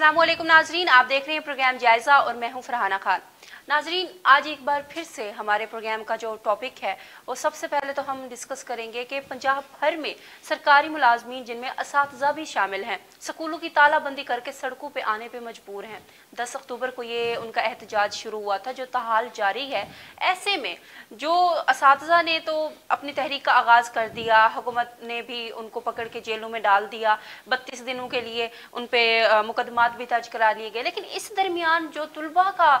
अस्सलाम वालेकुम नाजरीन, आप देख रहे हैं प्रोग्राम जायजा और मैं हूं फरहाना खान। नाजरीन, आज एक बार फिर से हमारे प्रोग्राम का जो टॉपिक है वो सबसे पहले तो हम डिस्कस करेंगे कि पंजाब भर में सरकारी मुलाजमीन जिनमें असातिज़ा भी शामिल हैं स्कूलों की तालाबंदी करके सड़कों पे आने पे मजबूर हैं। 10 अक्टूबर को ये उनका एहतजाज शुरू हुआ था जो ताहाल जारी है। ऐसे में जो असातिज़ा ने तो अपनी तहरीक का आगाज़ कर दिया, हुकूमत ने भी उनको पकड़ के जेलों में डाल दिया, 32 दिनों के लिए उन पे मुकदमात भी दर्ज करा लिए गए। लेकिन इस दरमियान जो तुलबा का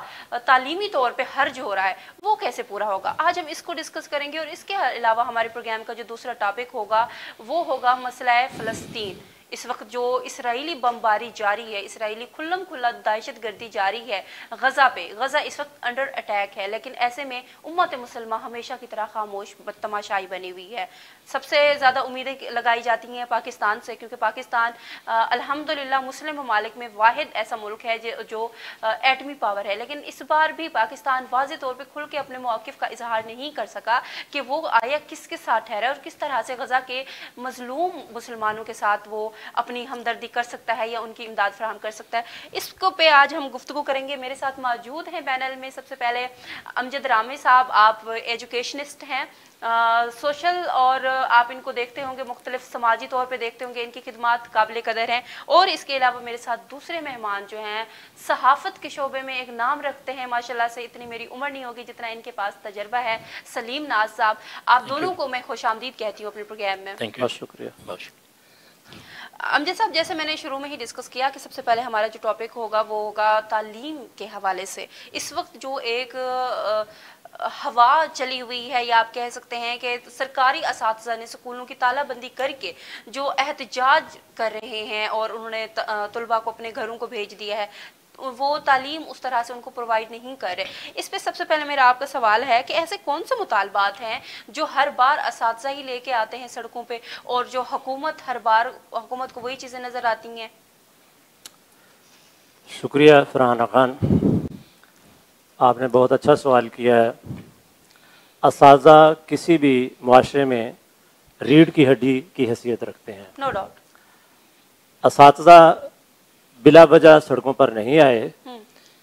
तालीमी तौर पे हर्ज हो रहा है वो कैसे पूरा होगा, आज हम इसको डिस्कस करेंगे। और इसके अलावा हमारे प्रोग्राम का जो दूसरा टॉपिक होगा वो होगा मसला फ़लस्तीन। इस वक्त जो इसराइली बमबारी जारी है, इसराइली खुल्लम खुल्ला दहशत गर्दी जारी है गज़ा पे, गज़ा इस वक्त अंडर अटैक है। लेकिन ऐसे में उम्मत मुसलमान हमेशा की तरह खामोश बदतमाशाई बनी हुई है। सबसे ज़्यादा उम्मीदें लगाई जाती हैं पाकिस्तान से, क्योंकि पाकिस्तान अल्हम्दुलिल्लाह मुस्लिम ममालिक में वाहिद ऐसा मुल्क है जो एटमी पावर है। लेकिन इस बार भी पाकिस्तान वाज़े तौर पर खुल के अपने मौक़िफ़ का इजहार नहीं कर सका कि वो आया किसके साथ ठहरा और किस तरह से गज़ा के मजलूम मुसलमानों के साथ वो अपनी हमदर्दी कर सकता है या उनकी इमदाद फराहम कर सकता है। इसको पे आज हम गुफ्तगू करेंगे। मेरे साथ मौजूद हैं पैनल में सबसे पहले अमजद रामी साहब, आप एजुकेशनिस्ट हैं, सोशल और आप इनको देखते होंगे, मुख्तलिफ समाजी तौर पे देखते होंगे, इनकी खिदमात काबिल कदर हैं। और इसके अलावा मेरे साथ दूसरे मेहमान जो हैं सहाफ़त के शोबे में एक नाम रखते हैं, माशाल्लाह से इतनी मेरी उम्र नहीं होगी जितना इनके पास तजर्बा है, सलीम नाज साहब। आप दोनों को मैं खुशामदीद कहती हूँ अपने प्रोग्राम में। थैंक यू, शुक्रिया। अमजद साहब, जैसे मैंने शुरू में ही डिस्कस किया कि सबसे पहले हमारा जो टॉपिक होगा वो होगा तालीम के हवाले से। इस वक्त जो एक हवा चली हुई है या आप कह सकते हैं कि सरकारी असातिज़ा ने स्कूलों की तालाबंदी करके जो एहतजाज कर रहे हैं और उन्होंने तुलबा को अपने घरों को भेज दिया है, वो तालीम उस तरह से उनको प्रोवाइड नहीं कर रहे। इस पे सबसे पहले मेरा आपका सवाल है कि ऐसे कौन से मुतालबात हैं जो हर बार असातिज़ा ही लेके आते हैं सड़कों पे और जो हर बार हुकूमत को वही चीज़ें नज़र आती हैं? शुक्रिया फरहाना खान, आपने बहुत अच्छा सवाल किया है। असातिज़ा किसी भी मुआशरे में रीढ़ की हड्डी की हैसियत रखते हैं, नो डाउट। असातिज़ा बिला वजह सड़कों पर नहीं आए,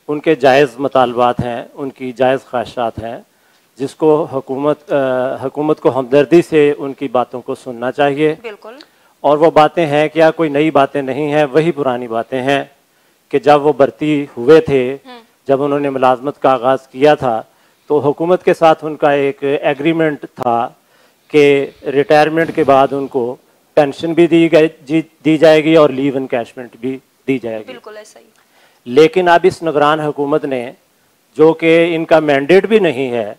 उनके जायज़ मुतालबात हैं, उनकी जायज़ ख्वाहिशात हैं, जिसको हुकूमत को हमदर्दी से उनकी बातों को सुनना चाहिए। बिल्कुल। और वो बातें हैं क्या, कोई नई बातें नहीं हैं, वही पुरानी बातें हैं कि जब वो भर्ती हुए थे, जब उन्होंने मुलाजमत का आगाज़ किया था तो हुकूमत के साथ उनका एक एग्रीमेंट था कि रिटायरमेंट के बाद उनको पेंशन भी दी जाएगी और लीव एनकैशमेंट भी दी जाएगी। बिल्कुल ऐसा ही। लेकिन अब इस निगरान हुकूमत ने, जो कि इनका मैंडेट भी नहीं है,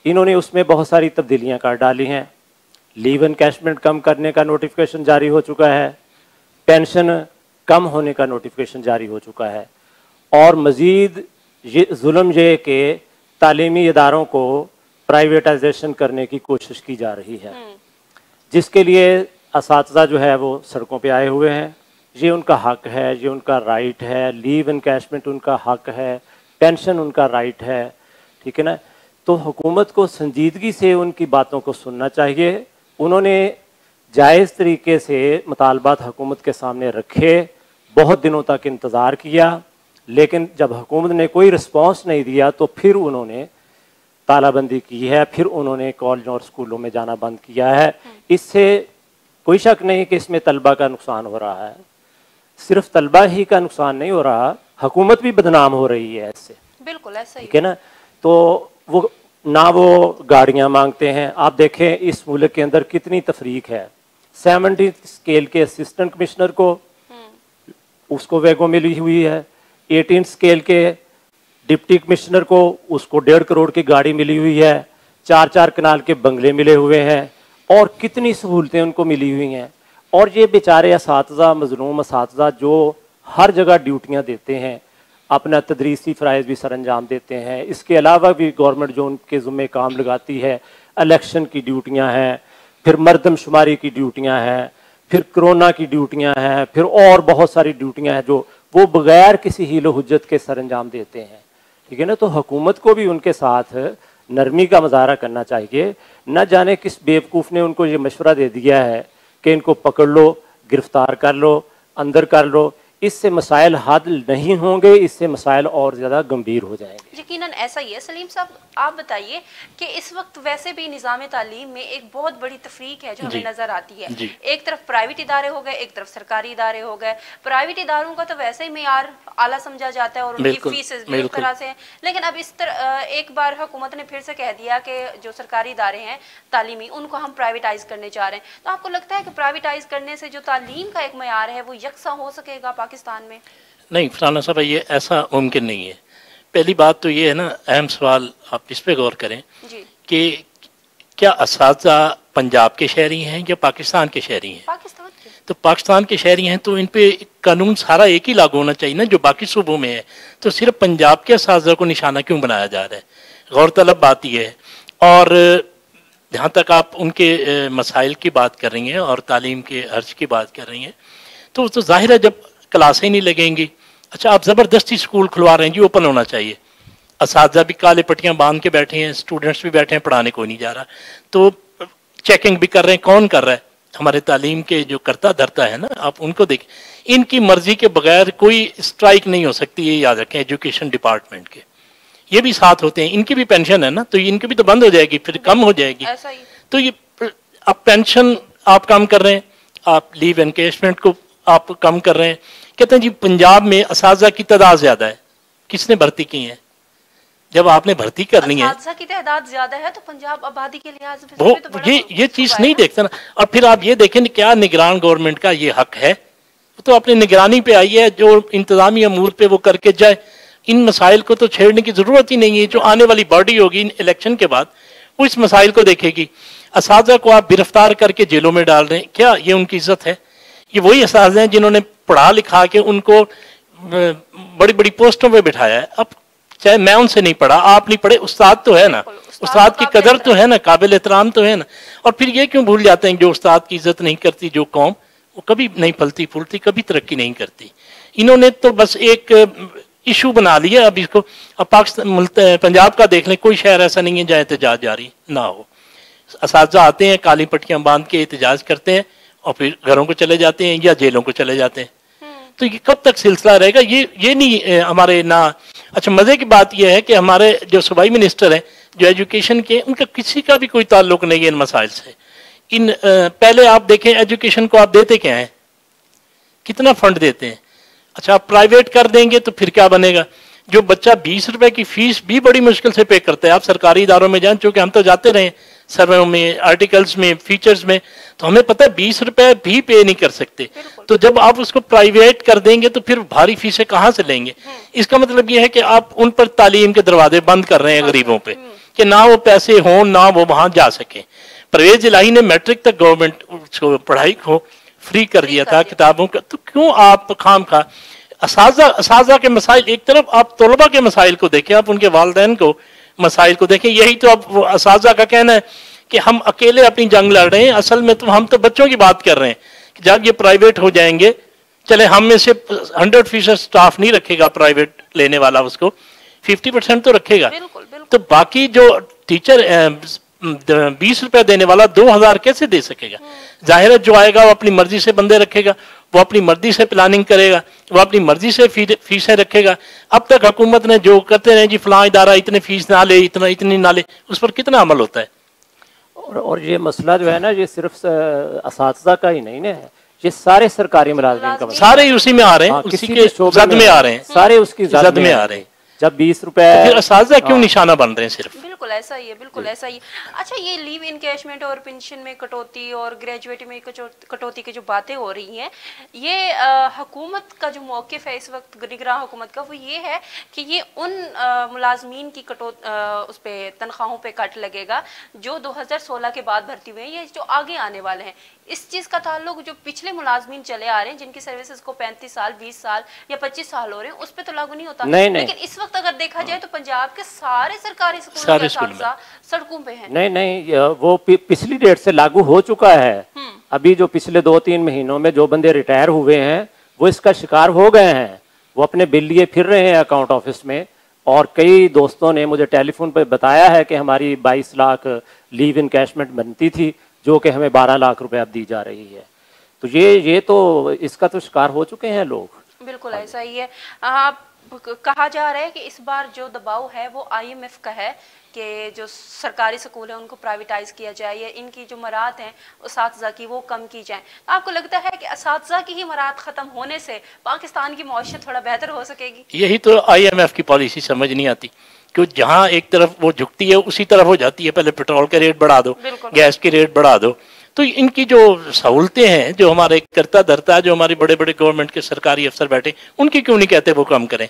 इन्होंने उसमें बहुत सारी तब्दीलियां कर डाली हैं। लीव एनकैशमेंट कम करने का नोटिफिकेशन जारी हो चुका है, पेंशन कम होने का नोटिफिकेशन जारी हो चुका है, और मज़ीद जुल्म ये कि तालीमी इदारों को प्राइवेटाइजेशन करने की कोशिश की जा रही है, जिसके लिए असातिज़ा जो है वो सड़कों पे आए हुए हैं। ये उनका हक है, ये उनका राइट है, लीव एनकैशमेंट उनका हक है, पेंशन उनका राइट है, ठीक है ना। तो हुकूमत को संजीदगी से उनकी बातों को सुनना चाहिए। उन्होंने जायज़ तरीके से मुतालबात हुकूमत के सामने रखे, बहुत दिनों तक इंतज़ार किया, लेकिन जब हुकूमत ने कोई रिस्पॉन्स नहीं दिया तो फिर उन्होंने तालाबंदी की है, फिर उन्होंने कॉलेज और स्कूलों में जाना बंद किया है। इससे कोई शक नहीं कि इसमें तलबा का नुकसान हो रहा है। सिर्फ तलबा ही का नुकसान नहीं हो रहा, हुकूमत भी बदनाम हो रही है इससे। बिल्कुल ऐसा ही, ठीक है ना। तो वो गाड़ियां मांगते हैं। आप देखें इस मुल्क के अंदर कितनी तफरीक है। 70 स्केल के असिस्टेंट कमिश्नर को उसको वेगो मिली हुई है, 18 स्केल के डिप्टी कमिश्नर को उसको 1.5 करोड़ की गाड़ी मिली हुई है, 4 कनाल के बंगले मिले हुए हैं, और कितनी सहूलतें उनको मिली हुई हैं। और ये बेचारे असातिज़ा, मजलूम असातिज़ा जो हर जगह ड्यूटियां देते हैं, अपना तदरीसी फ़राइज़ भी सर अंजाम देते हैं, इसके अलावा भी गवर्नमेंट जो उनके ज़ुम्मे काम लगाती है, इलेक्शन की ड्यूटियां हैं, फिर मरदमशुमारी की ड्यूटियां हैं, फिर कोरोना की ड्यूटियां हैं, फिर और बहुत सारी ड्यूटियां हैं जो वो बगैर किसी हीलो हुज्जत के सर अंजाम देते हैं, ठीक है ना। तो हुकूमत को भी उनके साथ नरमी का मुजाहरा करना चाहिए। न जाने किस बेवकूफ़ ने उनको ये मशवरा दे दिया है कि इनको पकड़ लो, गिरफ्तार कर लो, अंदर कर लो। इससे मसाइल हल नहीं होंगे, इससे मसाइल और ज़्यादा गंभीर हो जाएंगे। यकीनन ऐसा ही है। सलीम साहब, आप बताइए कि इस वक्त वैसे भी निज़ाम तालीम में एक बहुत बड़ी तफरीक है जो हमें नज़र आती है। एक तरफ प्राइवेट इदारे हो गए, एक तरफ सरकारी इदारे हो गए। प्राइवेट इदारों का तो वैसे ही मेयार आला समझा जाता है और उनकी फीसेस भी उस तरह से हैं, लेकिन अब इस तरह एक बार हुकूमत ने फिर से कह दिया कि जो सरकारी इदारे हैं तालीमी, उनको हम प्राइवेटाइज करने जा रहे हैं। तो आपको लगता है कि प्राइवेटाइज करने से जो तालीम का एक मेयार है वो यकसा हो सकेगा पाकिस्तान में? नहीं फराना साहब, ये ऐसा मुमकिन नहीं है। पहली बात तो ये है ना, अहम सवाल आप इस पे गौर करें कि क्या असातिज़ा पंजाब के शहरी हैं या पाकिस्तान के शहरी हैं? पाकिस्तान के। तो पाकिस्तान के शहरी हैं तो इन पे कानून सारा एक ही लागू होना चाहिए ना जो बाकी सूबों में है। तो सिर्फ पंजाब के असातिज़ा को निशाना क्यों बनाया जा रहा है? गौरतलब बात यह है। और जहाँ तक आप उनके मसाइल की बात कर रही हैं और तालीम के अर्ज की बात कर रही हैं, तो जाहिर है जब क्लासें नहीं लगेंगी, अच्छा आप ज़बरदस्ती स्कूल खुलवा रहे हैं जी, ओपन होना चाहिए, असातिज़ा भी काले पट्टियाँ बांध के बैठे हैं, स्टूडेंट्स भी बैठे हैं, पढ़ाने कोई नहीं जा रहा, तो चेकिंग भी कर रहे हैं, कौन कर रहा है? हमारे तालीम के जो करता धरता है ना, आप उनको देखें, इनकी मर्जी के बगैर कोई स्ट्राइक नहीं हो सकती, ये याद रखें। एजुकेशन डिपार्टमेंट के ये भी साथ होते हैं, इनकी भी पेंशन है ना, तो इनकी भी तो बंद हो जाएगी, फिर कम हो जाएगी। तो ये आप पेंशन आप कम कर रहे हैं, आप लीव एनकेशमेंट को आप कम कर रहे हैं। कहते हैं जी पंजाब में असातिज़ा की तादाद ज्यादा है, किसने भर्ती की है? जब आपने भर्ती करनी है, असातिज़ा की तादाद ज्यादा है तो पंजाब आबादी के लिहाज से वो तो ये चीज नहीं देखते ना। और फिर आप ये देखें क्या निगरान गवर्नमेंट का ये हक है, तो अपनी निगरानी पे आई है, जो इंतजामी अमूर पे वो करके जाए। इन मसाइल को तो छेड़ने की जरूरत ही नहीं है। जो आने वाली बॉडी होगी इलेक्शन के बाद वो इस मसाइल को देखेगी। असातिज़ा को आप गिरफ्तार करके जेलों में डाल रहे हैं, क्या ये उनकी इज्जत है? ये वही असातिज़ा हैं जिन्होंने पढ़ा लिखा के उनको बड़ी बड़ी पोस्टों पे बिठाया है। अब चाहे मैं उनसे नहीं पढ़ा, आप नहीं पढ़े, उस्ताद तो है ना, उस्ताद की कदर तो है ना, काबिल एहतराम तो है ना। और फिर ये क्यों भूल जाते हैं जो उस्ताद की इज्जत नहीं करती जो कौम, वो कभी नहीं फलती फूलती, कभी तरक्की नहीं करती। इन्होंने तो बस एक इशू बना लिया अब इसको। अब पाकिस्तान पंजाब का देख लें, कोई शहर ऐसा नहीं है जहाँ एहतजाज जारी ना हो। असातिज़ा आते हैं, काली पट्टियां बांध के एहतजाज करते हैं और फिर घरों को चले जाते हैं या जेलों को चले जाते हैं। तो ये कब तक सिलसिला रहेगा? ये नहीं हमारे ना। अच्छा मजे की बात यह है कि हमारे जो सूबाई मिनिस्टर हैं जो एजुकेशन के, उनका किसी का भी कोई ताल्लुक नहीं है इन मसाइल से। पहले आप देखें एजुकेशन को आप देते क्या हैं, कितना फंड देते हैं? अच्छा आप प्राइवेट कर देंगे तो फिर क्या बनेगा? जो बच्चा 20 रुपए की फीस भी बड़ी मुश्किल से पे करता है, आप सरकारी इदारों में जाएं, चूंकि हम तो जाते रहे सर्वे में, आर्टिकल्स में, फीचर्स में, तो हमें पता है 20 रुपए भी पे नहीं कर सकते। तो जब आप उसको प्राइवेट कर देंगे तो फिर भारी फीसें कहाँ से लेंगे? इसका मतलब यह है कि आप उन पर तालीम के दरवाजे बंद कर रहे हैं गरीबों पे, कि ना वो पैसे हों ना वो वहां जा सके। परवेज इलाही ने मैट्रिक तक गवर्नमेंट पढ़ाई को फ्री कर दिया था किताबों का, तो क्यों आप खाम खा असातिज़ा के मसाइल एक तरफ, आप तलबा के मसाइल को देखें, आप उनके वालिदैन को मसाइल को देखें। यही तो अब असातिज़ा का कहना है कि हम अकेले अपनी जंग लड़ रहे हैं, असल में तो हम तो बच्चों की बात कर रहे हैं कि जब ये प्राइवेट हो जाएंगे, चले हम में से 100% स्टाफ नहीं रखेगा प्राइवेट लेने वाला, उसको 50% तो रखेगा। तो बाकी जो टीचर 20 रुपए देने वाला 2000 कैसे दे सकेगा? जाहिर है जो आएगा वो अपनी मर्जी से बंदे रखेगा, वो अपनी मर्जी से प्लानिंग करेगा, वो अपनी मर्जी से फीसें रखेगा। अब तक हुकूमत ने जो करते रहे जी फलां इदारा इतने फीस ना ले, इतनी ना ले, उस पर कितना अमल होता है? और ये मसला जो है ना, ये सिर्फ असातिज़ा का ही नहीं है, ये सारे सरकारी मुलाजिमीन का, सारे उसी में आ रहे हैं, उसी के जद में आ रहे हैं, सारे उसकी जद में आ रहे हैं। जब 20 रुपए फिर असातिज़ा क्यों निशाना बन रहे हैं सिर्फ? बिल्कुल ऐसा ही है, बिल्कुल ऐसा ही। अच्छा ये लीव इनकैशमेंट और पेंशन में कटौती और ग्रेजुएटी में कटौती की जो बातें हो रही हैं, ये हुकूमत का जो मौक़िफ़ है इस वक्त निगरान हुकूमत का, वो ये है कि ये उन मुलाजमीन की उस पर तनख्वाहों पे कट लगेगा जो 2016 के बाद भर्ती हुए हैं, ये जो आगे आने वाले हैं। इस चीज़ का ताल्लुक जो पिछले मुलाजमीन चले आ रहे हैं जिनकी सर्विसेज को 35 साल 20 साल या 25 साल हो रहे हैं, उस पर तो लागू नहीं होता। लेकिन इस वक्त अगर देखा जाए तो पंजाब के सारे सरकारी स्कूलों में सड़कों पे हैं। नहीं, वो पिछली डेट से लागू हो चुका है। अभी जो पिछले 2-3 महीनों में जो बंदे रिटायर हुए हैं वो इसका शिकार हो गए हैं, वो अपने बिल लिए फिर रहे हैं अकाउंट ऑफिस में। और कई दोस्तों ने मुझे टेलीफोन पर बताया है कि हमारी 22 लाख लीव इनकैशमेंट बनती थी जो कि हमें 12 लाख रुपए अब दी जा रही है। तो ये तो इसका तो शिकार हो चुके हैं लोग। बिल्कुल ऐसा ही है। कहा जा रहा है कि इस बार जो दबाव है वो IMF का है कि जो सरकारी स्कूल है उनको प्राइवेटाइज किया जाए, या इनकी जो मराहत हैं उसातिज़ा की वो कम की जाए। आपको लगता है कि उसातिज़ा की ही मराहत खत्म होने से पाकिस्तान की मौशत थोड़ा बेहतर हो सकेगी? यही तो IMF की पॉलिसी समझ नहीं आती, क्यों जहां एक तरफ वो झुकती है उसी तरफ हो जाती है। पहले पेट्रोल के रेट बढ़ा दो, गैस के रेट बढ़ा दो, तो इनकी जो सहूलतें हैं, जो हमारे करता धरता, जो हमारे बड़े बड़े गवर्नमेंट के सरकारी अफसर बैठे, उनकी क्यों नहीं कहते वो कम करें?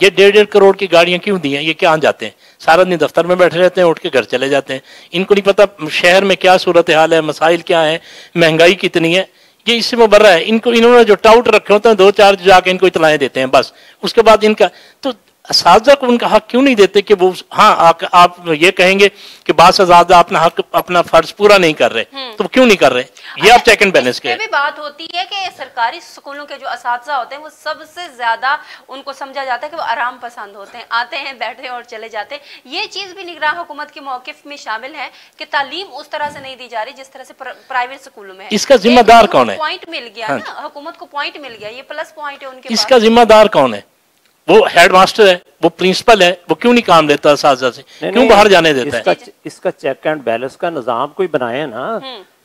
ये 1.5 करोड़ की गाड़ियां क्यों दी हैं? ये क्या जाते हैं, सारा दिन दफ्तर में बैठे रहते हैं, उठ के घर चले जाते हैं। इनको नहीं पता शहर में क्या सूरत हाल है, मसाइल क्या है, महंगाई कितनी है। ये इससे मुबर्रा है। इनको इन्होंने जो टाउट रखे होते हैं 2-4 जाके इनको इतलाएं देते हैं बस, उसके बाद इनका तो असातिज़ा को उनका हक क्यों नहीं देते कि वो, हाँ आप ये कहेंगे कि बास असातिज़ा अपना हक, अपना फर्ज पूरा नहीं कर रहे, तो क्यों नहीं कर रहे? ये आप चेक एंड बैलेंस के भी बात होती है कि सरकारी स्कूलों के जो असातिज़ा होते हैं वो सबसे ज्यादा उनको समझा जाता है कि वो आराम पसंद होते हैं, आते हैं, बैठे हैं और चले जाते हैं। ये चीज भी निगरान हुकूमत के मौक़िफ़ में शामिल है कि तालीम उस तरह से नहीं दी जा रही जिस तरह से प्राइवेट स्कूलों में है। इसका जिम्मेदार कौन है? पॉइंट मिल गया ना, हुकूमत को पॉइंट मिल गया, ये प्लस पॉइंट है उनके। इसका जिम्मेदार कौन है? वो हेड मास्टर है, वो प्रिंसिपल है, वो क्यों नहीं काम लेता असातिज़ा से, क्यों बाहर जाने देता है? इसका चेक एंड बैलेंस का निज़ाम कोई बनाए ना,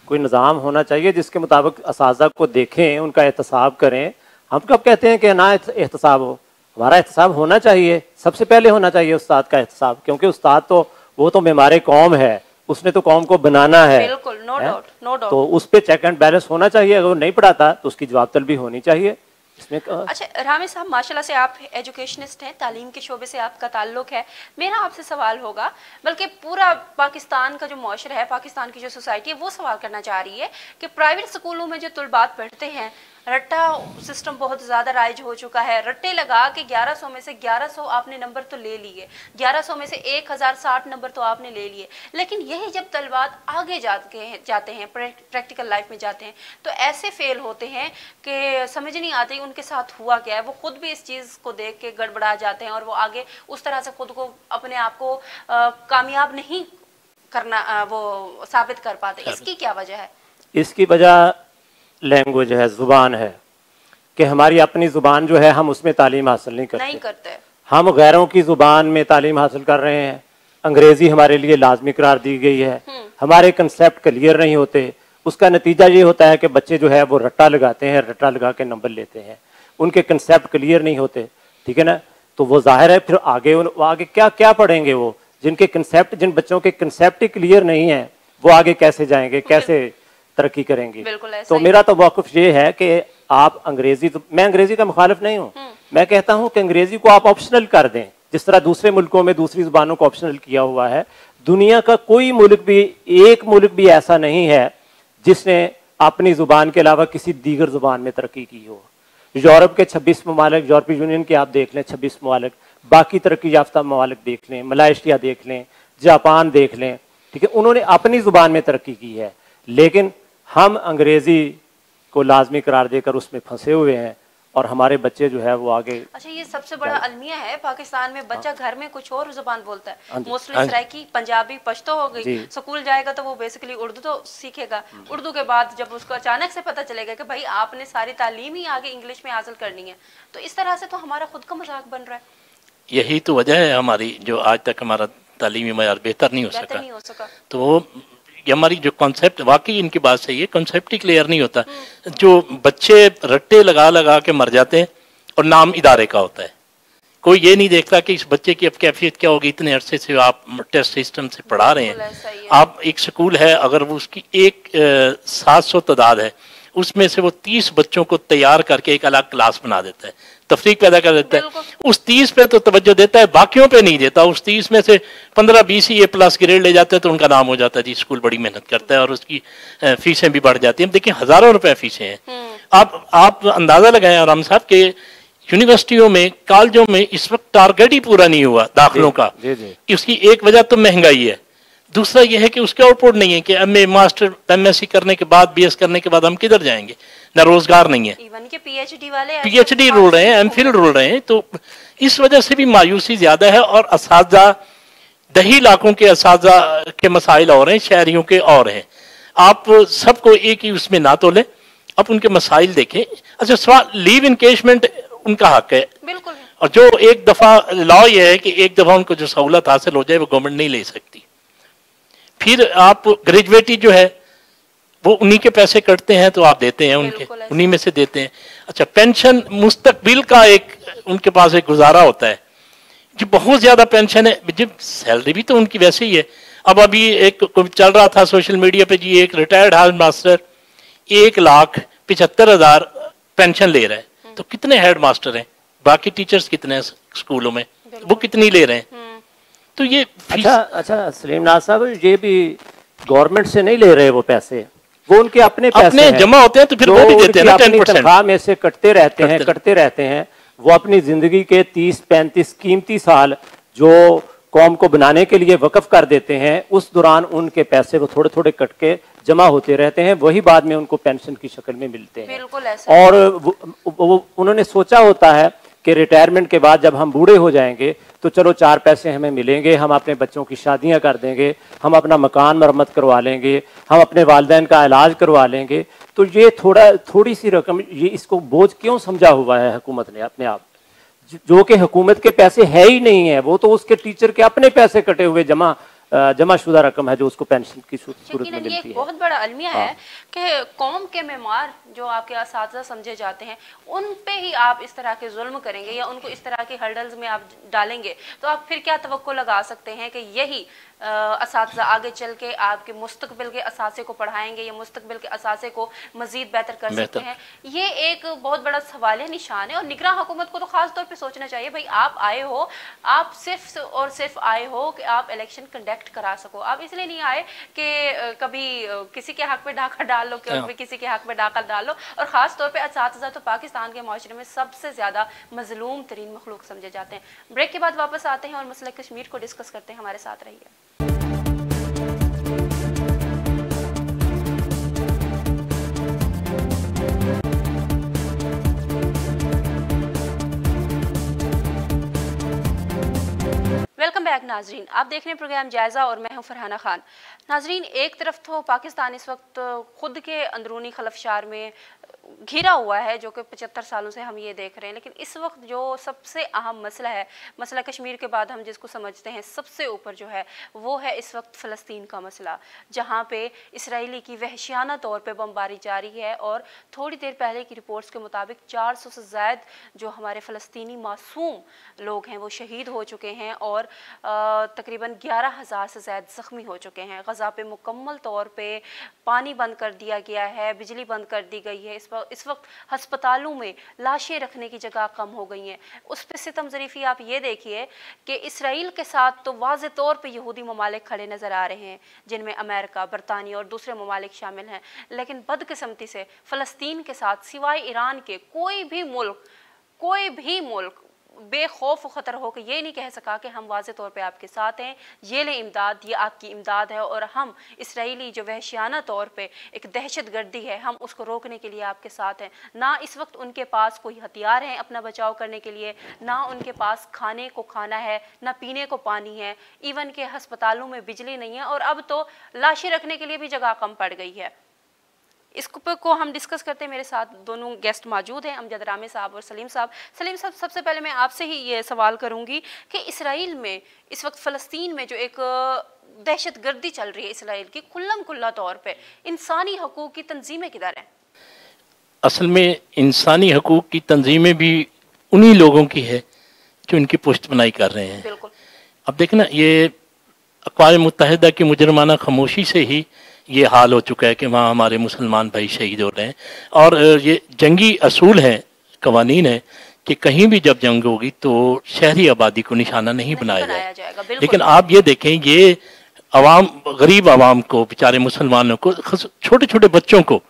कोई निज़ाम होना चाहिए जिसके मुताबिक असातिज़ा को देखें, उनका एहतसाब करें। हम कब कहते हैं कि ना एहतसाब हो? हमारा एहतसाब होना चाहिए, सबसे पहले होना चाहिए उस्ताद का एहतसाब, क्योंकि उस्ताद तो वो तो मेमारे कौम है, उसने तो कौम को बनाना है। बिल्कुल, नो डाउट, नो डाउट। तो उस पर चेक एंड बैलेंस होना चाहिए। अगर वो नहीं पढ़ाता तो उसकी जवाब तलबी होनी चाहिए। अच्छा रामी साहब, माशाल्लाह से आप एजुकेशनिस्ट हैं, तालीम के शोबे से आपका ताल्लुक है। मेरा आपसे सवाल होगा, बल्कि पूरा पाकिस्तान का जो मुआशरा है, पाकिस्तान की जो सोसाइटी है, वो सवाल करना चाह रही है कि प्राइवेट स्कूलों में जो तुलबात पढ़ते हैं, रट्टा सिस्टम बहुत ज़्यादा राइज हो चुका है। रट्टे लगा के 1100 में से 1100 आपने नंबर तो ले लिए, 1100 में से 1060 नंबर तो आपने ले लिए, लेकिन यही जब तलबात आगे जाते हैं प्रैक्टिकल लाइफ में जाते हैं तो ऐसे फेल होते हैं कि समझ नहीं आती उनके साथ हुआ क्या है। वो खुद भी इस चीज़ को देख के गड़बड़ा जाते हैं और वो आगे उस तरह से खुद को, अपने आप को कामयाब नहीं करना, वो साबित कर पाते। इसकी क्या वजह है? इसकी वजह लैंग्वेज है, ज़ुबान है, कि हमारी अपनी ज़ुबान जो है हम उसमें तालीम हासिल नहीं करते। हम गैरों की ज़ुबान में तालीम हासिल कर रहे हैं। अंग्रेज़ी हमारे लिए लाजमी करार दी गई है, हमारे कंसेप्ट क्लियर नहीं होते। उसका नतीजा ये होता है कि बच्चे जो है वो रट्टा लगाते हैं, रट्टा लगा के नंबर लेते हैं, उनके कंसेप्ट क्लियर नहीं होते, ठीक है ना। तो वो जाहिर है फिर आगे क्या क्या पढ़ेंगे? वो जिन बच्चों के कंसेप्ट ही क्लियर नहीं है वो आगे कैसे जाएंगे, कैसे तरक्की करेंगे? तो मेरा तो मौक़िफ़ ये है कि आप अंग्रेजी, तो मैं अंग्रेजी का मुखालिफ नहीं हूँ, मैं कहता हूँ कि अंग्रेजी को आप ऑप्शनल कर दें, जिस तरह दूसरे मुल्कों में दूसरी जुबानों को ऑप्शनल किया हुआ है। दुनिया का कोई मुल्क भी, एक मुल्क भी ऐसा नहीं है जिसने अपनी जुबान के अलावा किसी दीगर जुबान में तरक्की की हो। यूरोप के 26 ममालिक, यूरोपीय यूनियन के आप देख लें 26 ममालिक, बाकी तरक्की याफ्ता ममालिक देख लें, मलेशिया देख लें, जापान देख लें, ठीक है, उन्होंने अपनी जुबान में तरक्की की है। लेकिन हम अंग्रेजी को लाजमी करार देकर उसमें फंसे हुए हैं और हमारे बच्चे जो है वो आगे। अच्छा, ये सबसे बड़ा अलमिया है पाकिस्तान में, बच्चा घर में कुछ और जुबान बोलता है, मोस्टली सराइकी, पंजाबी, पश्तो हो गई। स्कूल जाएगा तो वो बेसिकली उर्दू तो सीखेगा, उर्दू के बाद जब उसको अचानक से पता चलेगा कि भाई आपने सारी तालीम ही आगे इंग्लिश में हासिल करनी है, तो इस तरह से तो हमारा खुद का मजाक बन रहा है। यही तो वजह है हमारी, जो आज तक हमारा तालीमी मयार बेहतर नहीं हो सका। तो ये हमारी जो कॉन्सेप्ट, वाकई इनकी बात सही है, कॉन्सेप्ट ही क्लियर नहीं होता। जो बच्चे रट्टे लगा लगा के मर जाते हैं और नाम इदारे का होता है, कोई ये नहीं देखता कि इस बच्चे की अब कैफियत क्या होगी। इतने अरसे से आप टेस्ट सिस्टम से पढ़ा रहे हैं, आप एक स्कूल है, अगर वो उसकी 700 तादाद है, उसमें से वो 30 बच्चों को तैयार करके एक अलग क्लास बना देता है, तफरीक पैदा कर देता है। उस 30 पे तो तवज्जो देता है, बाकियों पे नहीं देता। उस 30 में से 15-20 ही A+ ग्रेड ले जाते हैं तो उनका नाम हो जाता है जी स्कूल बड़ी मेहनत करता है, और उसकी फीसें भी बढ़ जाती हैं। देखिए हजारों रुपए फीसें हैं। आप अंदाजा लगाएं आराम साहब के यूनिवर्सिटियों में, कॉलेजों में इस वक्त टारगेट ही पूरा नहीं हुआ दाखिलों का। उसकी एक वजह तो महंगाई है, दूसरा यह है कि उसके आउटपुट नहीं है कि MA मास्टर MSc करने के बाद, BS करने के बाद हम किधर जाएंगे, ना रोजगार नहीं है। इवन के PhD वाले PhD रोल रहे हैं, MPhil रोल रहे हैं, तो इस वजह से भी मायूसी ज्यादा है। और असातिज़ा, दही इलाकों के असातिज़ा के मसाइल और हैं, शहरियों के और हैं। आप सबको एक ही उसमें ना तोलें, आप उनके मसाइल देखें। अच्छा, सवाल लीव इनकेशमेंट उनका हक है। बिल्कुल। और जो एक दफा लॉ ये है कि एक दफा उनको जो सहूलत हासिल हो जाए वो गवर्नमेंट नहीं ले सकती। फिर आप ग्रेजुएटी जो है वो उन्हीं के पैसे कटते हैं तो आप देते हैं उनके, उन्हीं में से देते हैं। अच्छा, पेंशन मुस्तकबिल का एक उनके पास एक गुजारा होता है जो बहुत ज्यादा पेंशन है, जब सैलरी भी तो उनकी वैसे ही है। अब अभी एक चल रहा था सोशल मीडिया पे जी, एक रिटायर्ड हेड मास्टर 1,75,000 पेंशन ले रहा है। तो कितने हेड मास्टर हैं, बाकी टीचर्स कितने हैं स्कूलों में, वो कितनी ले रहे हैं? तो ये अच्छा सलीम नाज साहब, ये भी गवर्नमेंट से नहीं ले रहे वो पैसे, वो उनके अपने पैसे जमा होते हैं, तो फिर वो भी देते हैं ना 10%। तनख्वाह में से कटते रहते हैं। वो अपनी जिंदगी के 30-35 कीमती साल जो कौम को बनाने के लिए वक्फ कर देते हैं, उस दौरान उनके पैसे वो थोड़े थोड़े कट के जमा होते रहते हैं, वही बाद में उनको पेंशन की शक्ल में मिलते हैं। बिल्कुल ऐसा। और वो उन्होंने सोचा होता है कि रिटायरमेंट के बाद जब हम बूढ़े हो जाएंगे तो चलो 4 पैसे हमें मिलेंगे, हम अपने बच्चों की शादियां कर देंगे, हम अपना मकान मरम्मत करवा लेंगे, हम अपने वालिदैन का इलाज करवा लेंगे। तो ये थोड़ी सी रकम, ये इसको बोझ क्यों समझा हुआ है हुकूमत ने अपने आप, जो कि हुकूमत के पैसे है ही नहीं है, वो तो उसके टीचर के अपने पैसे कटे हुए जमाशुदा रकम है जो उसको पेंशन की सूरत में मिलती है। ये बहुत बड़ा अलमिया है कि कौम के मेमार जो आपके असातिज़ा समझे जाते हैं उन पे ही आप इस तरह के जुल्म करेंगे या उनको इस तरह के हर्डल्स में आप डालेंगे, तो आप फिर क्या तवक्को लगा सकते हैं कि यही असातिज़ा आगे चल के आपके मुस्तकबिल के असासे को पढ़ाएंगे या मुस्तकबिल के असासे को मजीद बेहतर कर सकते हैं? ये एक बहुत बड़ा सवालिया निशान है और निगरान हुकूमत को तो खास तौर पे सोचना चाहिए। भाई आप आए हो, आप सिर्फ और सिर्फ आए हो कि आप इलेक्शन कंडक्ट करा सको, आप इसलिए नहीं आए कि कभी किसी के हक पे डाका डाल लो, कभी किसी के हक पे डाका डाल लो। और ख़ास तौर पे असातिज़ा तो पाकिस्तान के माशरे में सबसे ज़्यादा मजलूम तरीन मखलूक समझे जाते हैं। ब्रेक के बाद वापस आते हैं और मसला कश्मीर को डिस्कस करते हैं, हमारे साथ रहिए। वेलकम बैक नाजरीन, आप देख रहे हैं प्रोग्राम जायज़ा और मैं हूं फरहाना खान। नाजरीन, एक तरफ तो पाकिस्तान इस वक्त खुद के अंदरूनी खलफशार में घिरा हुआ है जो कि 75 सालों से हम ये देख रहे हैं, लेकिन इस वक्त जो सबसे अहम मसला है, मसला कश्मीर के बाद हम जिसको समझते हैं सबसे ऊपर जो है वो है इस वक्त फ़लस्तीन का मसला, जहाँ पे इसराइली की वहशियाना तौर पे बमबारी जारी है। और थोड़ी देर पहले की रिपोर्ट्स के मुताबिक 400 से ज़ायद जो हमारे फ़लस्तीनी मासूम लोग हैं वो शहीद हो चुके हैं और तकरीबन 11,000 से ज़ायद ज़ख्मी हो चुके हैं। गज़ा पे मुकम्मल तौर पर पानी बंद कर दिया गया है, बिजली बंद कर दी गई है। इस वक्त हस्पतालों में लाशें रखने की जगह कम हो गई हैं। उस पर सितम ज़रीफ़ी आप ये देखिए कि इसराइल के साथ तो वाज़े तौर पे यहूदी ममालिक खड़े नज़र आ रहे हैं, जिनमें अमेरिका, बरतानिया और दूसरे ममालिक शामिल हैं, लेकिन बदकिस्मती से फ़लस्तीन के साथ सिवाय ईरान के कोई भी मुल्क बेखौफ ख़तर होकर ये नहीं कह सका कि हम वाज़े तौर पे आपके साथ हैं, ये ले इमदाद, ये आपकी इमदाद है और हम इसराइली जो वहशियाना तौर पे एक दहशत गर्दी है हम उसको रोकने के लिए आपके साथ हैं। ना इस वक्त उनके पास कोई हथियार हैं अपना बचाव करने के लिए, ना उनके पास खाने को खाना है, ना पीने को पानी है, इवन के हस्पतालों में बिजली नहीं है और अब तो लाशें रखने के लिए भी जगह कम पड़ गई है। इसको हम डिस्कस करते हैं, मेरे साथ दोनों गेस्ट मौजूद हैं, अमजद रामी साहब और सलीम साहब। सलीम साहब, सबसे पहले मैं आपसे ही ये सवाल करूंगी कि इसराइल में इस वक्त फ़लस्तीन में जो एक दहशत गर्दी चल रही है इसराइल की खुल्लम खुल्ला तौर पे, इंसानी हकूक़ की तंजीमें किधर हैं? असल में इंसानी हकूक़ की तंजीमें भी उन्हीं लोगों की है जो इनकी पुष्टबनाई कर रहे हैं। बिल्कुल। अब देखना, ये अक़वाम मुत्तहिदा की मुजरमाना खामोशी से ही ये हाल हो चुका है कि वहाँ हमारे मुसलमान भाई शहीद हो रहे हैं। और ये जंगी असूल हैं, कवानीन है कि कहीं भी जब जंग होगी तो शहरी आबादी को निशाना नहीं बनाया जाएगा। लेकिन आप ये देखें, ये अवाम, गरीब आवाम को, बेचारे मुसलमानों को, छोटे छोटे बच्चों को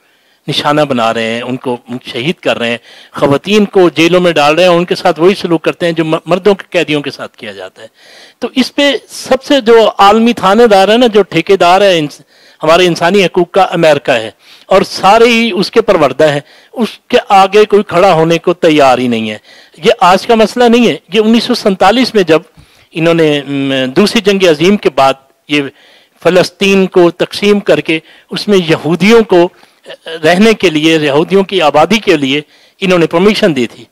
निशाना बना रहे हैं, उनको शहीद कर रहे हैं, ख़वातीन को जेलों में डाल रहे हैं, उनके साथ वही सलूक करते हैं जो मर्दों के कैदियों के साथ किया जाता है। तो इस पे सबसे जो आलमी थानेदार है ना, जो ठेकेदार है हमारे इंसानी हकूक़ का, अमेरिका है और सारे ही उसके परवरदा है, उसके आगे कोई खड़ा होने को तैयार ही नहीं है। ये आज का मसला नहीं है, ये 1947 में जब इन्होंने दूसरी जंग अजीम के बाद ये फ़लस्तीन को तकसीम करके उसमें यहूदियों को रहने के लिए, यहूदियों की आबादी के लिए इन्होंने परमिशन दी थी।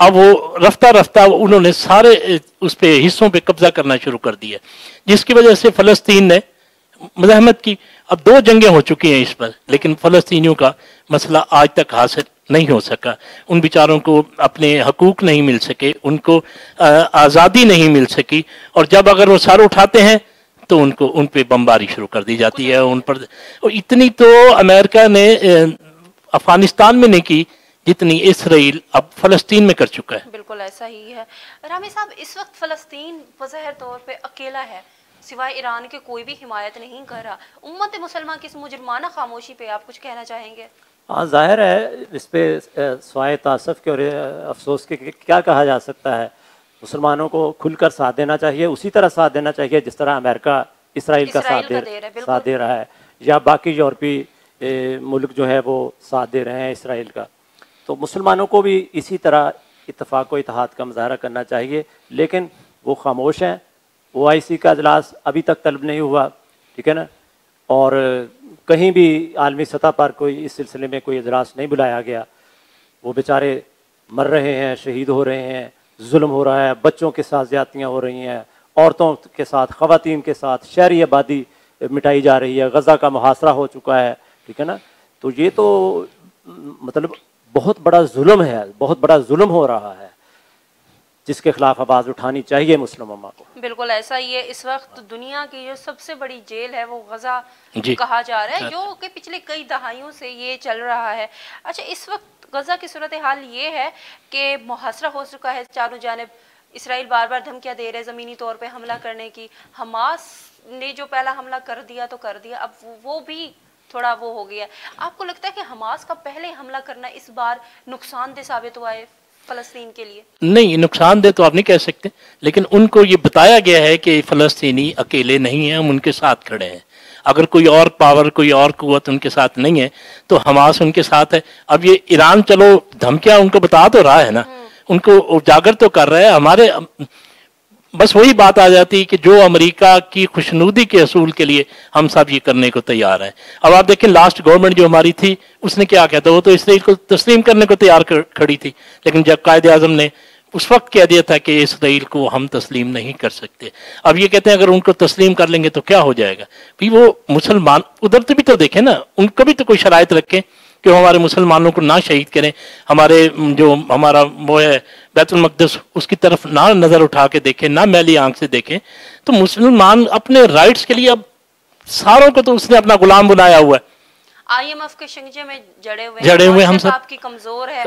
अब वो रफ्ता रफ्ता उन्होंने सारे उस पे हिस्सों पे कब्जा करना शुरू कर दिया, जिसकी वजह से फलस्तीन ने मज़ाहमत की। अब 2 जंगें हो चुकी हैं इस पर, लेकिन फलस्तीनियों का मसला आज तक हासिल नहीं हो सका। उन बेचारों को अपने हकूक नहीं मिल सके, उनको आज़ादी नहीं मिल सकी, और जब अगर वो सर उठाते हैं तो उनको उन पे बमबारी शुरू कर दी जाती है उन पर। और इतनी तो अमेरिका ने अफगानिस्तान में नहीं की जितनी इसराइल अब फलस्तीन में कर चुका है। बिल्कुल ऐसा ही है। रामी साहब, इस वक्त फलस्तीन वज़ाहिर तौर पे अकेला है, सिवाय ईरान के कोई भी हिमायत नहीं कर रहा। उम्मत मुसलमान की इस मुजरमाना खामोशी पे आप कुछ कहना चाहेंगे? हाँ, जाहिर है इस पे स्वाय तासफ के और अफसोस के क्या कहा जा सकता है। मुसलमानों को खुलकर साथ देना चाहिए, उसी तरह साथ देना चाहिए जिस तरह अमेरिका इसराइल का साथ दे रहा है, या बाकी यूरोपीय मुल्क जो है वो साथ दे रहे हैं इसराइल का। तो मुसलमानों को भी इसी तरह इत्तेफाक व इत्तेहाद का मुजाहरा करना चाहिए, लेकिन वो खामोश हैं। OIC का इजलास अभी तक तलब नहीं हुआ, ठीक है ना, और कहीं भी आलमी सतह पर कोई इस सिलसिले में कोई इजलास नहीं बुलाया गया। वो बेचारे मर रहे हैं, शहीद हो रहे हैं, जुल्म हो रहा है, बच्चों के साथ ज़्यादतियाँ हो रही हैं, औरतों के साथ, ख़वातीन के साथ शहरी आबादी मिटाई जा रही है, गज़ा का मुहासरा हो चुका है, ठीक है ना। तो ये तो मतलब बहुत बड़ा जुल्म है, बहुत बड़ा जुल्म हो रहा है, जिसके खिलाफ आवाज़ उठानी चाहिए मुस्लिम उम्मा को। बिल्कुल ऐसा ही है। इस वक्त दुनिया की जो सबसे बड़ी जेल है वो गजा कहा जा रहा है, जो कि पिछले कई दहाइयों से ये चल रहा है। अच्छा, इस वक्त गजा की सूरत हाल ये है कि मुहासरा हो चुका है चारों जानिब। इसराइल बार बार धमकियां दे रहे ज़मीनी तौर पे हमला करने की। हमास ने जो पहला हमला कर दिया तो कर दिया, अब वो भी थोड़ा वो हो गया। आपको लगता है कि हमास का पहले हमला करना इस बार नुकसानदेह साबित हुआ है फलस्तीन के लिए? नहीं, नुकसानदेह तो आप नहीं कह सकते, लेकिन उनको ये बताया गया है कि फलस्तीनी अकेले नहीं हैं, हम उनके साथ खड़े हैं। अगर कोई और पावर, कोई और कुव्वत उनके साथ नहीं है तो हमास उनके साथ है। अब ये ईरान चलो धमकियां उनको बता तो रहा है ना, उनको उजागर तो कर रहा है। हमारे बस वही बात आ जाती है कि जो अमेरिका की खुशनुदी के असूल के लिए हम सब ये करने को तैयार हैं। अब आप देखें, लास्ट गवर्नमेंट जो हमारी थी उसने क्या किया था, वो तो इसराइल को तस्लीम करने को तैयार खड़ी थी, लेकिन जब कायदे आज़म ने उस वक्त कह दिया था कि इसराइल को हम तस्लीम नहीं कर सकते। अब ये कहते हैं अगर उनको तस्लीम कर लेंगे तो क्या हो जाएगा। भी वो मुसलमान उधर तो भी तो देखें ना, उनको भी तो कोई शराइत रखें कि हमारे मुसलमानों को ना शहीद करें, हमारे जो हमारा वो है बैतुल मक़दस उसकी तरफ ना नज़र उठा के देखें, ना मैली आंख से देखें। तो मुसलमान अपने राइट्स के लिए अब सारों को तो उसने अपना गुलाम बनाया हुआ है। IMF के शिकंजे में जड़े हुए हम सब। आपकी कमजोर है।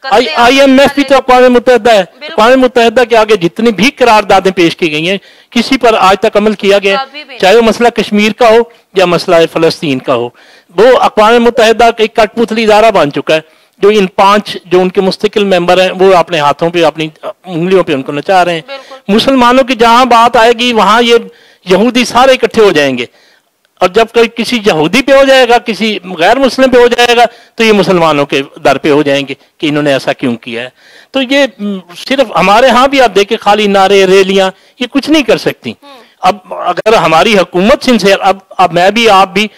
IMF भी तो अक़वाम मुत्तहिदा है। अक़वाम मुत्तहिदा के आगे जितनी भी करारदादें पेश की गई हैं, किसी पर आज तक अमल किया गया, चाहे वो मसला कश्मीर का हो या मसला फ़लस्तीन का हो। वो अक़वाम मुत्तहिदा का एक कठपुतली इदारा बन चुका है, जो इन 5 जो उनके मुस्तकिल मेंबर हैं वो अपने हाथों पे, अपनी उंगलियों पे उनको नचा रहे हैं। मुसलमानों की जहां बात आएगी वहां ये यहूदी सारे इकट्ठे हो जाएंगे, और जब कोई किसी यहूदी पे हो जाएगा, किसी गैर मुस्लिम पे हो जाएगा, तो ये मुसलमानों के दर पे हो जाएंगे कि इन्होंने ऐसा क्यों किया है। तो ये सिर्फ हमारे यहाँ भी आप देखें, खाली नारे रैलियां ये कुछ नहीं कर सकती। अब अगर हमारी हुकूमत सिंसियर, अब मैं भी आप भी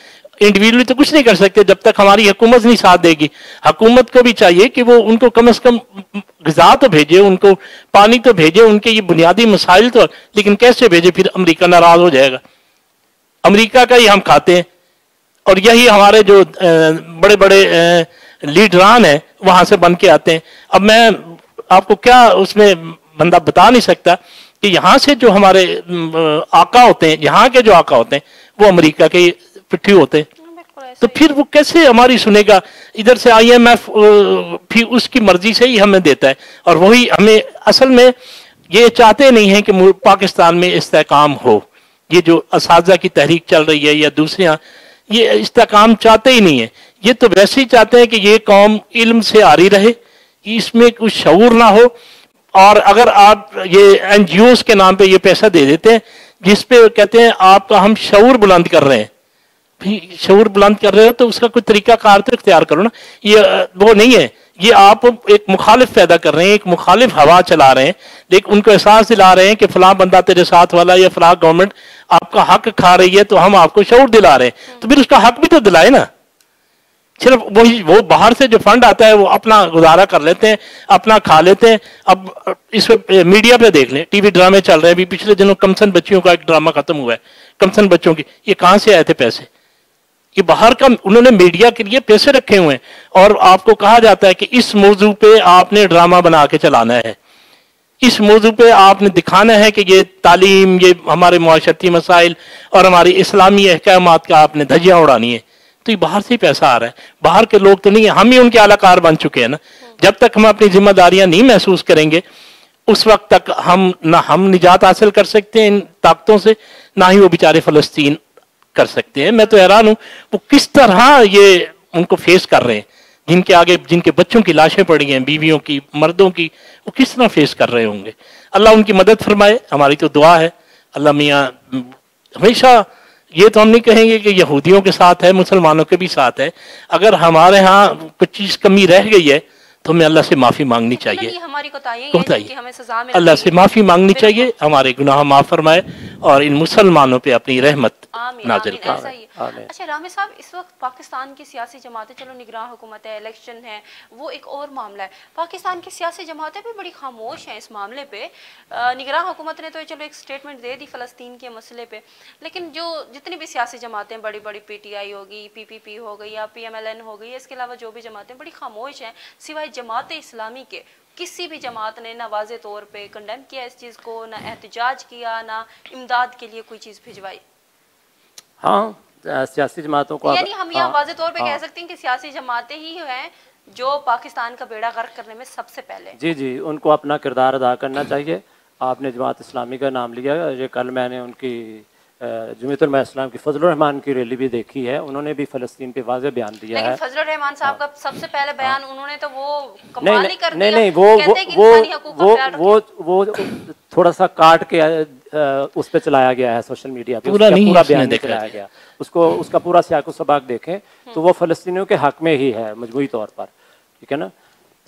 इंडिविजुअली तो कुछ नहीं कर सकते जब तक हमारी हुकूमत नहीं साथ देगी। हुकूमत को भी चाहिए कि वो उनको कम से कम ग़िज़ा तो भेजे, उनको पानी तो भेजे, उनके ये बुनियादी मसाइल तो, लेकिन कैसे भेजे, फिर अमेरिका नाराज हो जाएगा। अमेरिका का ही हम खाते हैं, और यही हमारे जो बड़े बड़े लीडरान हैं वहां से बन के आते हैं। अब मैं आपको क्या उसमें बंदा बता नहीं सकता कि यहाँ से जो हमारे आका होते हैं, यहाँ के जो आका होते हैं वो अमेरिका के पिट्ठी होते हैं, तो फिर वो कैसे हमारी सुनेगा। इधर से IMF फिर उसकी मर्जी से ही हमें देता है, और वही हमें असल में ये चाहते नहीं है कि पाकिस्तान में इस्तेहकाम हो। ये जो असाजा की तहरीक चल रही है या दूसरे यहाँ, ये इस्तेहकाम चाहते ही नहीं है। ये तो वैसे ही चाहते हैं कि ये कौम इल्म से आरी रहे, इसमें कुछ शऊर ना हो। और अगर आप ये NGOs के नाम पे ये पैसा दे देते हैं जिस पे कहते हैं आपका हम शऊर बुलंद कर रहे हैं, भी शऊर बुलंद कर रहे हो तो उसका कोई तरीका कार तो इख्तियार करो ना। ये वो नहीं है, ये आप एक मुखालिफ पैदा कर रहे हैं, एक मुखालिफ हवा चला रहे हैं, लेकिन उनको एहसास दिला रहे हैं कि फलां बंदा तेरे साथ वाला या फलां गवर्नमेंट आपका हक खा रही है, तो हम आपको शऊर दिला रहे हैं। तो फिर उसका हक भी तो दिलाए ना, सिर्फ वही वो बाहर से जो फंड आता है वो अपना गुजारा कर लेते हैं, अपना खा लेते हैं। अब इस मीडिया पे देख लें, टीवी ड्रामे चल रहे हैं। अभी पिछले दिनों कमसन बच्चियों का एक ड्रामा खत्म हुआ है, कमसन बच्चों की। ये कहां से आए थे पैसे? ये बाहर का उन्होंने मीडिया के लिए पैसे रखे हुए हैं, और आपको कहा जाता है कि इस मौजू पे आपने ड्रामा बना के चलाना है, इस मौजू पे आपने दिखाना है कि ये तालीम, ये हमारे मुआशरती मसाइल और हमारी इस्लामी अहकामात का आपने धज्जियां उड़ानी है। तो ये बाहर से ही पैसा आ रहा है, बाहर के लोग तो नहीं है, हम ही उनके आलाकार बन चुके हैं ना। जब तक हम अपनी जिम्मेदारियां नहीं महसूस करेंगे उस वक्त तक हम निजात हासिल कर सकते हैं इन ताकतों से, ना ही वो बेचारे फलस्तीन कर सकते हैं। मैं तो हैरान हूं वो किस तरह ये उनको फेस कर रहे हैं, जिनके आगे जिनके बच्चों की लाशें पड़ी हैं, बीवियों की, मर्दों की, वो किस तरह फेस कर रहे होंगे। अल्लाह उनकी मदद फरमाए, हमारी तो दुआ है। अल्लाह मियाँ हमेशा, ये तो हम नहीं कहेंगे कि यहूदियों के साथ है, मुसलमानों के भी साथ है। अगर हमारे यहाँ कुछ चीज कमी रह गई है तो हमें अल्लाह से माफी मांगनी चाहिए, हमारी कोताही हमें सजा मिल अल्लाह से माफी मांगनी चाहिए, हमारे गुनाह माफ फरमाए और इन मुसलमानों पे अपनी रहमत नाजिल आमीन, ऐसा ही है। अच्छा रामे साहब, इस वक्त पाकिस्तान की सियासी जमातें, चलो निगरान हुकूमत है, इलेक्शन है, वो एक और मामला है। पाकिस्तान की सियासी जमातें भी बड़ी खामोश हैं इस मामले पे। निगरान हुकूमत ने तो चलो एक स्टेटमेंट दे दी फ़लस्तीन के मसले पे, लेकिन जो जितनी भी सियासी जमातें, बड़ी बड़ी PTI होगी, PPP हो गई या PMLN हो गई, इसके अलावा जो भी जमातें बड़ी खामोश हैं, सिवाय जमात इस्लामी के किसी भी जमात ने ना वाज़े तौर पे कंडेम किया इस चीज़ को, ना एहतजाज किया, ना इमदाद के लिए कोई चीज़ भिजवाई। हाँ, सियासी जमातों को यानी हम यहाँ वाज़े तौर पे कह सकते हैं कि सियासी जमातें ही हैं जो पाकिस्तान का बेड़ा गर्क करने में सबसे पहले। जी जी, उनको अपना किरदार अदा करना चाहिए। आपने जमात इस्लामी का नाम लिया, ये कल मैंने उनकी जमीयतुल इस्लाम की फजल रहमान की रैली भी देखी है, उन्होंने भी फ़लस्तीन पे वाज़े बयान दिया है। फजल रहमान साहब का सबसे पहले बयान उन्होंने तो वो कमाल ही कर दिया। नहीं, वो थोड़ा सा काट के उस पे चलाया गया है सोशल मीडिया पे, पूरा बयान नहीं चलाया गया। उसको उसका पूरा सियाको सबाक देखें तो वो फ़लस्तीनियों के हक में ही है मजमूई तौर पर, ठीक है ना।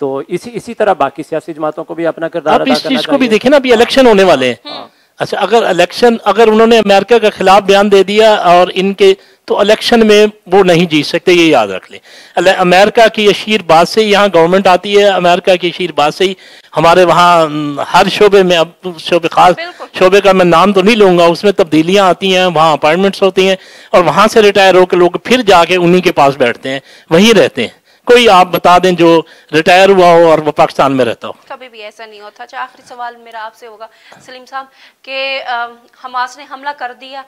तो इसी तरह बाकी सियासी जमातों को भी अपना किरदार अदा करना चाहिए। इस चीज को भी देखें ना, अभी इलेक्शन होने वाले हैं। अच्छा, अगर उन्होंने अमेरिका के खिलाफ बयान दे दिया और इनके, तो इलेक्शन में वो नहीं जीत सकते, ये याद रख लें। अमेरिका की आशीर्वाद से यहाँ गवर्नमेंट आती है, अमेरिका की आशीर्वाद से ही हमारे वहाँ हर शोबे में, अब शोबे खास शोबे का मैं नाम तो नहीं लूंगा, उसमें तब्दीलियां आती हैं, वहाँ अपॉइंटमेंट्स होती हैं और वहाँ से रिटायर होकर लोग फिर जाके उन्हीं के पास बैठते हैं, वहीं रहते हैं। कोई आप बता दें जो रिटायर हुआ हो और वो पाकिस्तान में रहता हो? कभी भी ऐसा नहीं होता। अच्छा, आखिरी सवाल मेरा आपसे होगा सलीम साहब कि हमास ने हमला कर दिया,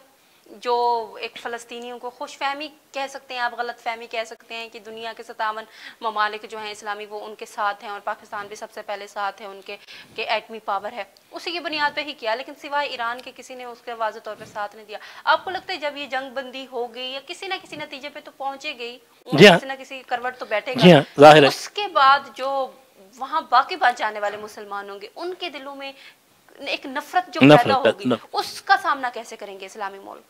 जो एक फ़लस्तीनियों को खुशफहमी कह सकते हैं, आप गलत फहमी कह सकते हैं कि दुनिया के 57 ममालिक जो हैं इस्लामी वो उनके साथ हैं और पाकिस्तान भी सबसे पहले साथ है उनके, के एटमी पावर है, उसी की बुनियाद पे ही किया, लेकिन सिवाय ईरान के किसी ने उसके वाज़े तौर पे साथ नहीं दिया। आपको लगता है जब ये जंग बंदी हो गई या किसी ना किसी नतीजे पे तो पहुंचे गई, किसी ना किसी करवट तो बैठेगा, उसके बाद जो वहाँ बाकी बच जाने वाले मुसलमान होंगे उनके दिलों में एक नफरत जो पैदा होगी, उसका सामना कैसे करेंगे इस्लामी मुल्क?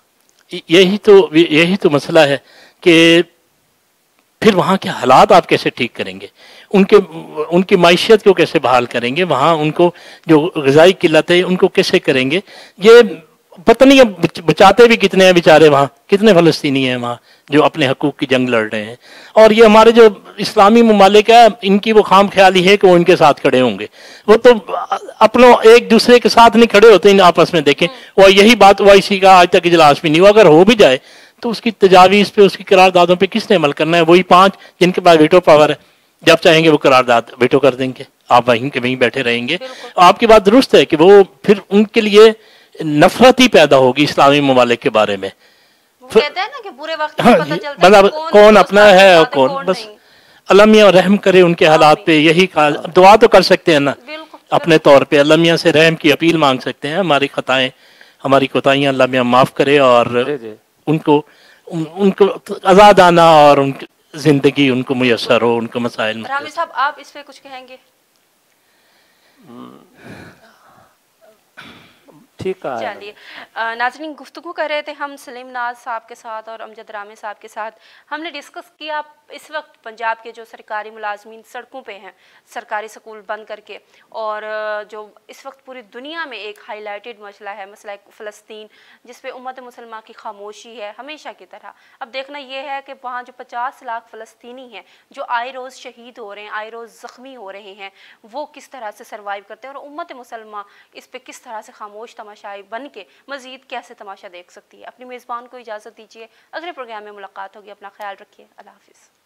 यही तो मसला है कि फिर वहाँ के हालात आप कैसे ठीक करेंगे, उनकी माइशियत को कैसे बहाल करेंगे, वहाँ उनको जो ग़िज़ाई किल्लत है उनको कैसे करेंगे, ये पता नहीं। अब बचाते भी कितने हैं बेचारे, वहाँ कितने फ़लस्तीनी हैं वहाँ जो अपने हकूक़ की जंग लड़ रहे हैं। और ये हमारे जो इस्लामी ममालिक है, इनकी वो खाम ख्याली है कि वो इनके साथ खड़े होंगे, वो तो अपनों एक दूसरे के साथ नहीं खड़े होते इन आपस में। देखें, वो यही बात OIC का आज तक इजलास भी नहीं हुआ, अगर हो भी जाए तो उसकी तजावीज़ पे, उसकी करारदादों पर किसने अमल करना है? वही 5 जिनके पास वीटो पावर है, जब चाहेंगे वो करारदाद वीटो कर देंगे, आप वहीं के वहीं बैठे रहेंगे। आपकी बात दुरुस्त है कि वो फिर उनके लिए नफरत ही पैदा होगी इस्लामी ममालिक के बारे में। कहते हैं ना कि बुरे वक्त में पता चलता है कौन अपना है और कौन, बस अल्लाह मियां रहम करे उनके हालात पे। यही दुआ तो कर सकते हैं ना अपने तौर पे, अल्लाह मियां से रहम की अपील मांग सकते हैं। हमारी खताएं, हमारी कोताहियां अल्लाह मियां माफ करे और उनको आज़ादाना और उनकी जिंदगी उनको मुयस्सर हो, उनको मसाइल। रामी साहब, आप इस पे कुछ कहेंगे? चलिए नाज़रीन, गुफ्तगू कर रहे थे हम सलीम नाज साहब के साथ और अमजद रामी साहब के साथ। हमने डिस्कस किया इस वक्त पंजाब के जो सरकारी मुलाजमीन सड़कों पे हैं, सरकारी स्कूल बंद करके, और जो इस वक्त पूरी दुनिया में एक हाईलाइटेड मसला है, मसला फ़लस्तीन, जिस पे उम्मत मुसलमान की खामोशी है हमेशा की तरह। अब देखना यह है कि वहाँ जो 50 लाख फ़लस्तीनी हैं जो आए रोज़ शहीद हो रहे हैं, आए रोज़ ज़ख्मी हो रहे हैं, वो किस तरह से सर्वाइव करते हैं और उम्मत मुसलमान इस पर किस तरह से खामोश तमाशाई बन के मज़ीद कैसे तमाशा देख सकती है। अपनी मेज़बान को इजाज़त दीजिए, अगले प्रोग्राम में मुलाकात होगी। अपना ख्याल रखिए। अल्लाह हाफ़िज़।